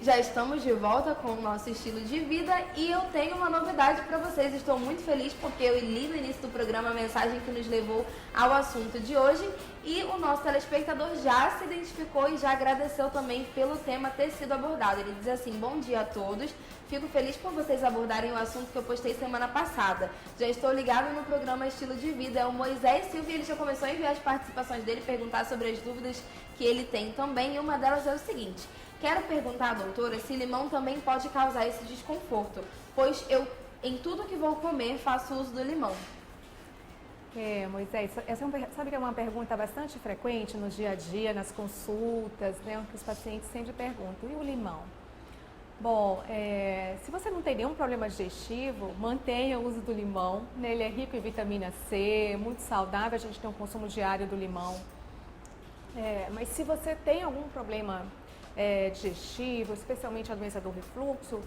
Já estamos de volta com o nosso estilo de vida e eu tenho uma novidade para vocês. Estou muito feliz porque eu li no início do programa a mensagem que nos levou ao assunto de hoje e o nosso telespectador já se identificou e já agradeceu também pelo tema ter sido abordado. Ele diz assim: bom dia a todos, fico feliz por vocês abordarem o assunto que eu postei semana passada. Já estou ligado no programa Estilo de Vida. É o Moisés Silva e ele já começou a enviar as participações dele, perguntar sobre as dúvidas que ele tem também. E uma delas é o seguinte: quero perguntar à doutora se limão também pode causar esse desconforto, pois eu, em tudo que vou comer, faço uso do limão. Moisés, sabe que é uma pergunta bastante frequente no dia a dia, nas consultas, né, que os pacientes sempre perguntam: e o limão? Bom, se você não tem nenhum problema digestivo, mantenha o uso do limão, né? Ele é rico em vitamina C, muito saudável, a gente tem um consumo diário do limão. Mas se você tem algum problema digestivo, especialmente a doença do refluxo,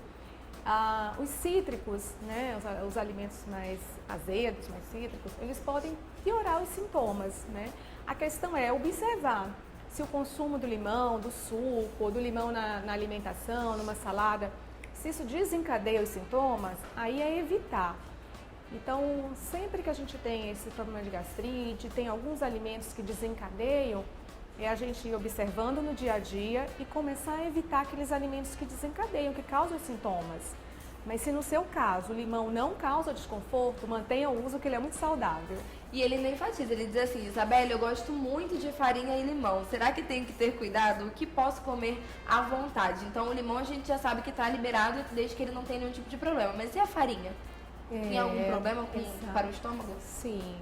os cítricos, né, os alimentos mais azedos, mais cítricos, eles podem piorar os sintomas, né? A questão é observar se o consumo do limão, do suco, ou do limão na alimentação, numa salada, se isso desencadeia os sintomas, aí é evitar. Então, sempre que a gente tem esse problema de gastrite, tem alguns alimentos que desencadeiam, é a gente ir observando no dia a dia e começar a evitar aqueles alimentos que desencadeiam, que causam sintomas. Mas se no seu caso o limão não causa desconforto, mantenha o uso, que ele é muito saudável. E ele não enfatiza, ele diz assim: Isabelle, eu gosto muito de farinha e limão. Será que tenho que ter cuidado? O que posso comer à vontade? Então o limão a gente já sabe que está liberado desde que ele não tenha nenhum tipo de problema. Mas e a farinha? Tem algum problema para o estômago? Sim.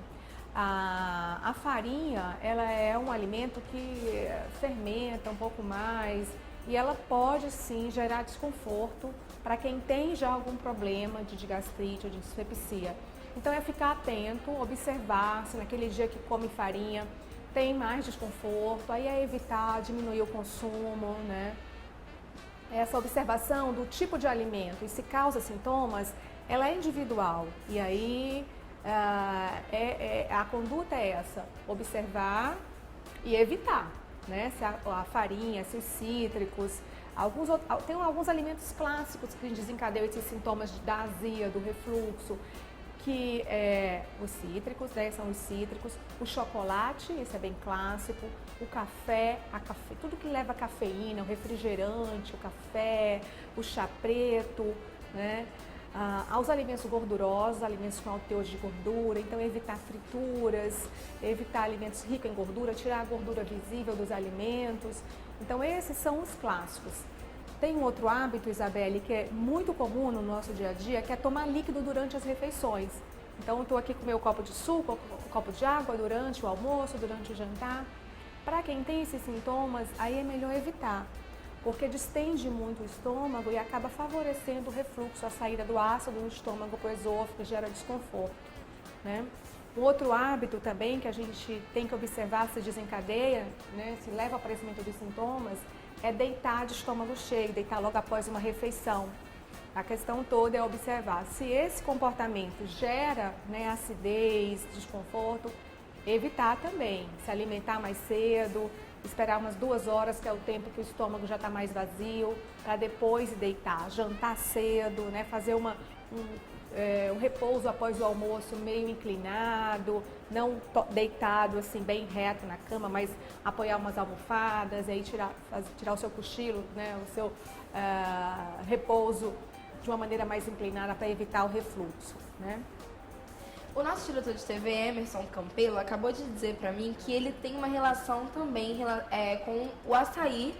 A farinha, ela é um alimento que fermenta um pouco mais e ela pode sim gerar desconforto para quem tem já algum problema de gastrite ou de dispepsia. Então é ficar atento, observar se naquele dia que come farinha tem mais desconforto, aí é evitar, diminuir o consumo, né? Essa observação do tipo de alimento e se causa sintomas, ela é individual e aí a conduta é essa: observar e evitar, né? Se a farinha, se os cítricos, tem alguns alimentos clássicos que desencadeiam esses sintomas da azia, do refluxo, que os cítricos, né? São os cítricos, o chocolate, esse é bem clássico, o café, tudo que leva cafeína, o refrigerante, o café, o chá preto, né? Aos alimentos gordurosos, alimentos com alto teor de gordura, então evitar frituras, evitar alimentos ricos em gordura, tirar a gordura visível dos alimentos. Então esses são os clássicos. Tem um outro hábito, Isabelle, que é muito comum no nosso dia a dia, que é tomar líquido durante as refeições. Então eu estou aqui com o meu copo de suco, um copo de água durante o almoço, durante o jantar. Para quem tem esses sintomas, aí é melhor evitar, porque distende muito o estômago e acaba favorecendo o refluxo, a saída do ácido do estômago para o esôfago, gera desconforto, né? Um outro hábito também que a gente tem que observar se desencadeia, né, se leva ao aparecimento dos sintomas, é deitar de estômago cheio, deitar logo após uma refeição. A questão toda é observar se esse comportamento gera, né, acidez, desconforto, evitar também, se alimentar mais cedo, esperar umas 2 horas, que é o tempo que o estômago já está mais vazio, para depois deitar, jantar cedo, né? Fazer um repouso após o almoço meio inclinado, não deitado assim bem reto na cama, mas apoiar umas almofadas, e aí tirar o seu cochilo, né? O seu repouso de uma maneira mais inclinada para evitar o refluxo, né? O nosso diretor de TV, Emerson Campelo, acabou de dizer para mim que ele tem uma relação também com o açaí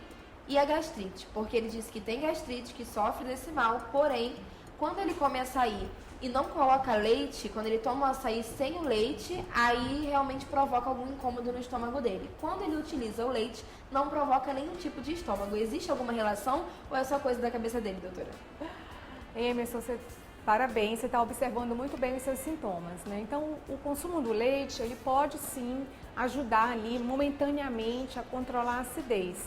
e a gastrite, porque ele disse que tem gastrite, que sofre desse mal, porém, quando ele come açaí e não coloca leite, quando ele toma o açaí sem o leite, aí realmente provoca algum incômodo no estômago dele. Quando ele utiliza o leite, não provoca nenhum tipo de estômago. Existe alguma relação ou é só coisa da cabeça dele, doutora? Emerson, parabéns, você está observando muito bem os seus sintomas, né? Então, o consumo do leite, ele pode sim ajudar ali momentaneamente a controlar a acidez,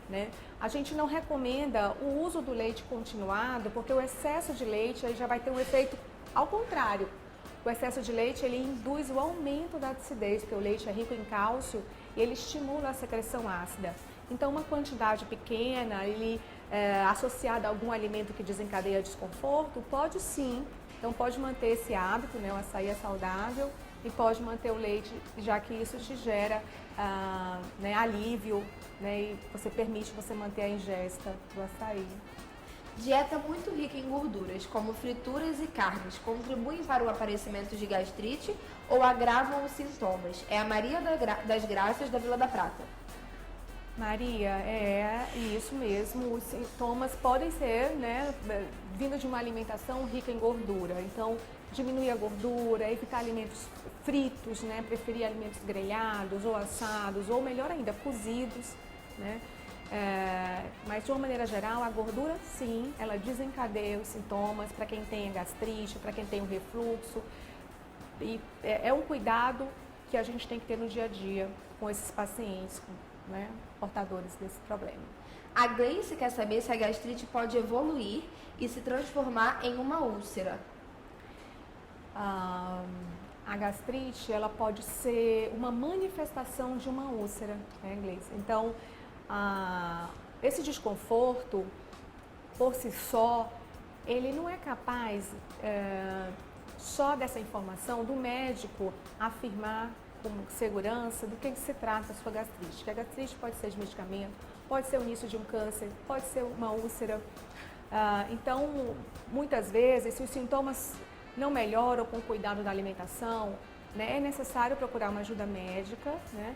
né? A gente não recomenda o uso do leite continuado, porque o excesso de leite aí já vai ter um efeito ao contrário. O excesso de leite, ele induz o aumento da acidez, porque o leite é rico em cálcio e ele estimula a secreção ácida. Então, uma quantidade pequena, associada a algum alimento que desencadeia desconforto, pode sim. Então, pode manter esse hábito, né? O açaí é saudável e pode manter o leite, já que isso te gera né, alívio, né? E você permite você manter a ingesta do açaí. Dieta muito rica em gorduras, como frituras e carnes, contribuem para o aparecimento de gastrite ou agravam os sintomas? É a Maria das Graças, da Vila da Prata. Maria, é isso mesmo. Os sintomas podem ser, né, vindo de uma alimentação rica em gordura. Então, diminuir a gordura, evitar alimentos fritos, né, preferir alimentos grelhados ou assados, ou melhor ainda, cozidos, né? Mas de uma maneira geral, a gordura sim, ela desencadeia os sintomas para quem tem gastrite, para quem tem o refluxo. E é um cuidado que a gente tem que ter no dia a dia com esses pacientes, né, portadores desse problema. A Gleice quer saber se a gastrite pode evoluir e se transformar em uma úlcera. A gastrite, ela pode ser uma manifestação de uma úlcera, né, Gleice? Então, esse desconforto, por si só, ele não é capaz, só dessa informação, do médico afirmar com segurança do que se trata a sua gastrite. Que a gastrite pode ser de medicamento, pode ser o início de um câncer, pode ser uma úlcera. Então, muitas vezes, se os sintomas não melhoram com o cuidado da alimentação, né, é necessário procurar uma ajuda médica, né?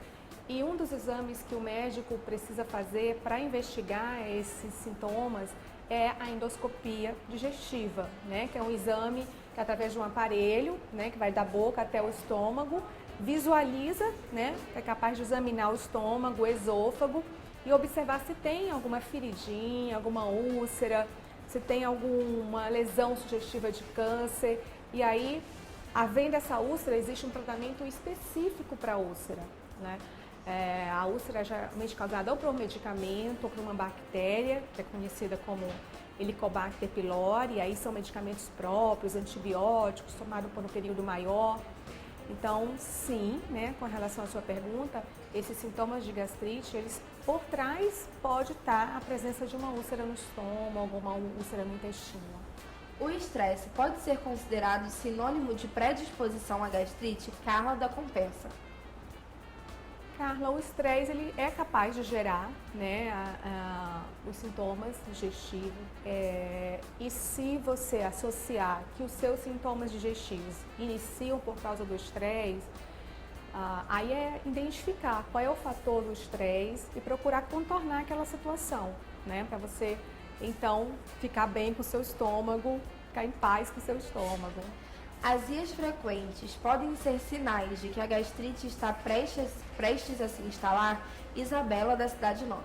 E um dos exames que o médico precisa fazer para investigar esses sintomas é a endoscopia digestiva, né? Que é um exame que através de um aparelho, né, que vai da boca até o estômago, visualiza, né, é capaz de examinar o estômago, o esôfago e observar se tem alguma feridinha, alguma úlcera, se tem alguma lesão sugestiva de câncer. E aí, havendo essa úlcera, existe um tratamento específico para a úlcera, né? A úlcera é geralmente causada ou por um medicamento ou por uma bactéria, que é conhecida como Helicobacter pylori, aí são medicamentos próprios, antibióticos, tomados por um período maior. Então, sim, né, com relação à sua pergunta, esses sintomas de gastrite, eles por trás pode estar a presença de uma úlcera no estômago, uma úlcera no intestino. O estresse pode ser considerado sinônimo de predisposição à gastrite? Carla da Compensa. Carla, o estresse ele é capaz de gerar, né, os sintomas digestivos. E se você associar que os seus sintomas digestivos iniciam por causa do estresse, aí é identificar qual é o fator do estresse e procurar contornar aquela situação, né, para você então ficar bem com o seu estômago, ficar em paz com o seu estômago. Azias frequentes podem ser sinais de que a gastrite está prestes a se instalar? Isabela, da Cidade Nova.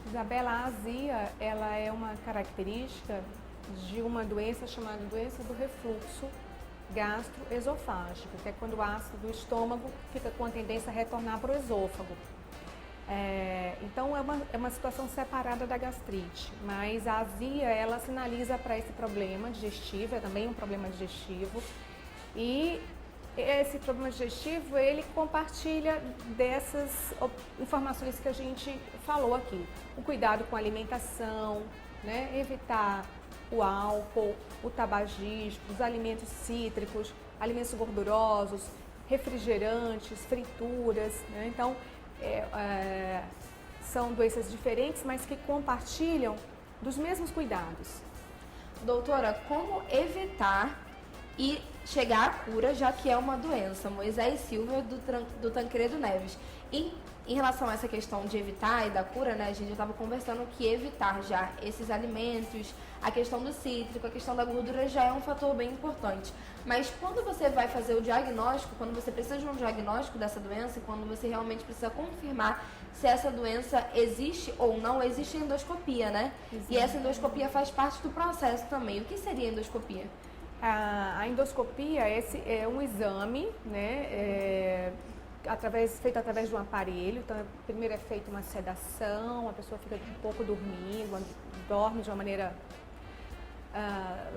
Isabela, a azia, ela é uma característica de uma doença chamada doença do refluxo gastroesofágico, que é quando o ácido do estômago fica com a tendência a retornar para o esôfago. Então é uma situação separada da gastrite, mas a azia ela sinaliza para esse problema digestivo, é também um problema digestivo, e esse problema digestivo ele compartilha dessas informações que a gente falou aqui, o cuidado com a alimentação, né? Evitar o álcool, o tabagismo, os alimentos cítricos, alimentos gordurosos, refrigerantes, frituras, né? Então são doenças diferentes, mas que compartilham dos mesmos cuidados. Doutora, como evitar e chegar à cura, já que é uma doença? Moisés Silva, do Tancredo Neves. E em relação a essa questão de evitar e da cura, né, a gente já estava conversando que evitar já esses alimentos, a questão do cítrico, a questão da gordura já é um fator bem importante. Mas quando você vai fazer o diagnóstico, quando você precisa de um diagnóstico dessa doença, quando você realmente precisa confirmar se essa doença existe ou não, existe endoscopia, né? Exato. E essa endoscopia faz parte do processo também. O que seria endoscopia? A endoscopia é um exame, né, feito através de um aparelho. Então, primeiro é feita uma sedação, a pessoa fica um pouco dormindo, dorme de uma maneira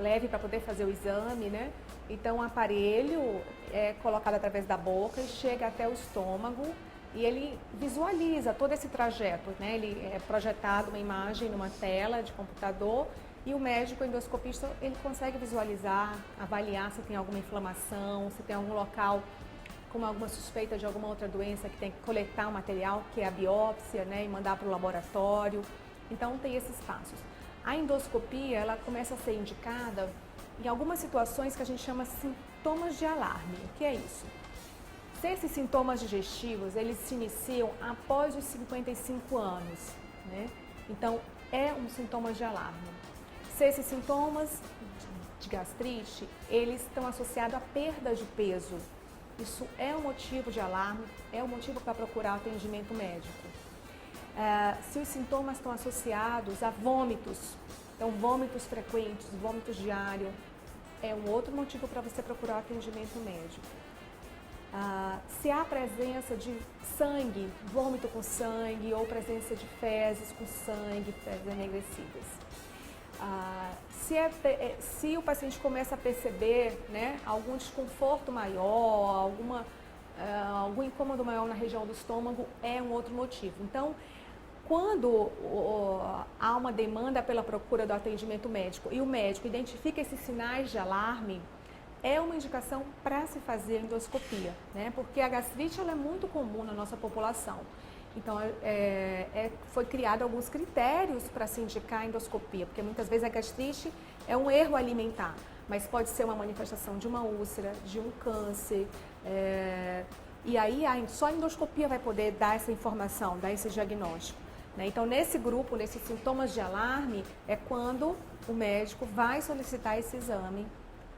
leve para poder fazer o exame, né? Então o aparelho é colocado através da boca e chega até o estômago e ele visualiza todo esse trajeto, né? Ele é projetado uma imagem numa tela de computador e o médico endoscopista ele consegue visualizar, avaliar se tem alguma inflamação, se tem algum local com alguma suspeita de alguma outra doença que tem que coletar o material, que é a biópsia, né? E mandar para o laboratório. Então tem esses passos. A endoscopia ela começa a ser indicada em algumas situações que a gente chama sintomas de alarme. O que é isso? Se esses sintomas digestivos, eles se iniciam após os 55 anos, né? Então, é um sintoma de alarme. Se esses sintomas de gastrite, eles estão associados à perda de peso, isso é um motivo de alarme, é um motivo para procurar atendimento médico. Se os sintomas estão associados a vômitos, então vômitos frequentes, vômitos diários, é um outro motivo para você procurar atendimento médico. Se há presença de sangue, vômito com sangue ou presença de fezes com sangue, fezes enegrecidas. Se o paciente começa a perceber, né, algum desconforto maior, algum incômodo maior na região do estômago, é um outro motivo. Então, quando há uma demanda pela procura do atendimento médico e o médico identifica esses sinais de alarme, é uma indicação para se fazer endoscopia, né? Porque a gastrite ela é muito comum na nossa população. Então, foi criado alguns critérios para se indicar a endoscopia, porque muitas vezes a gastrite é um erro alimentar, mas pode ser uma manifestação de uma úlcera, de um câncer, e aí só a endoscopia vai poder dar essa informação, dar esse diagnóstico, né? Então, nesse grupo, nesses sintomas de alarme, é quando o médico vai solicitar esse exame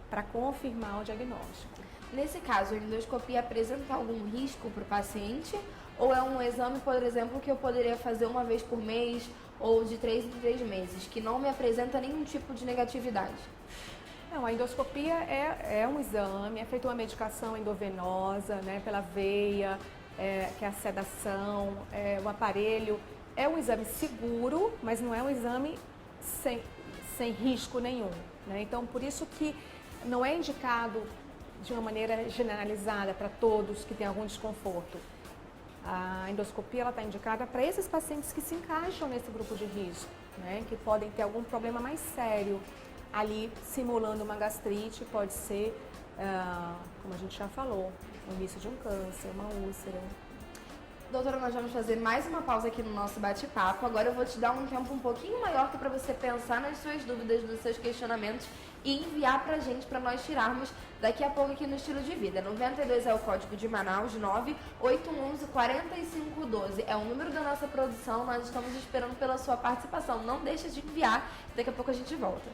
para confirmar o diagnóstico. Nesse caso, a endoscopia apresenta algum risco para o paciente? Ou é um exame, por exemplo, que eu poderia fazer uma vez por mês ou de 3 em 3 meses, que não me apresenta nenhum tipo de negatividade? Não, a endoscopia é um exame, é feita uma medicação endovenosa, né, pela veia, que é a sedação, o aparelho. É um exame seguro, mas não é um exame sem risco nenhum, né? Então, por isso que não é indicado de uma maneira generalizada para todos que têm algum desconforto. A endoscopia está indicada para esses pacientes que se encaixam nesse grupo de risco, né? Que podem ter algum problema mais sério ali, simulando uma gastrite, pode ser, como a gente já falou, o início de um câncer, uma úlcera. Doutora, nós vamos fazer mais uma pausa aqui no nosso bate-papo. Agora eu vou te dar um tempo um pouquinho maior para você pensar nas suas dúvidas, nos seus questionamentos e enviar pra gente, para nós tirarmos daqui a pouco aqui no Estilo de Vida. 92 é o código de Manaus, 98111-4512. É o número da nossa produção, nós estamos esperando pela sua participação. Não deixa de enviar, daqui a pouco a gente volta.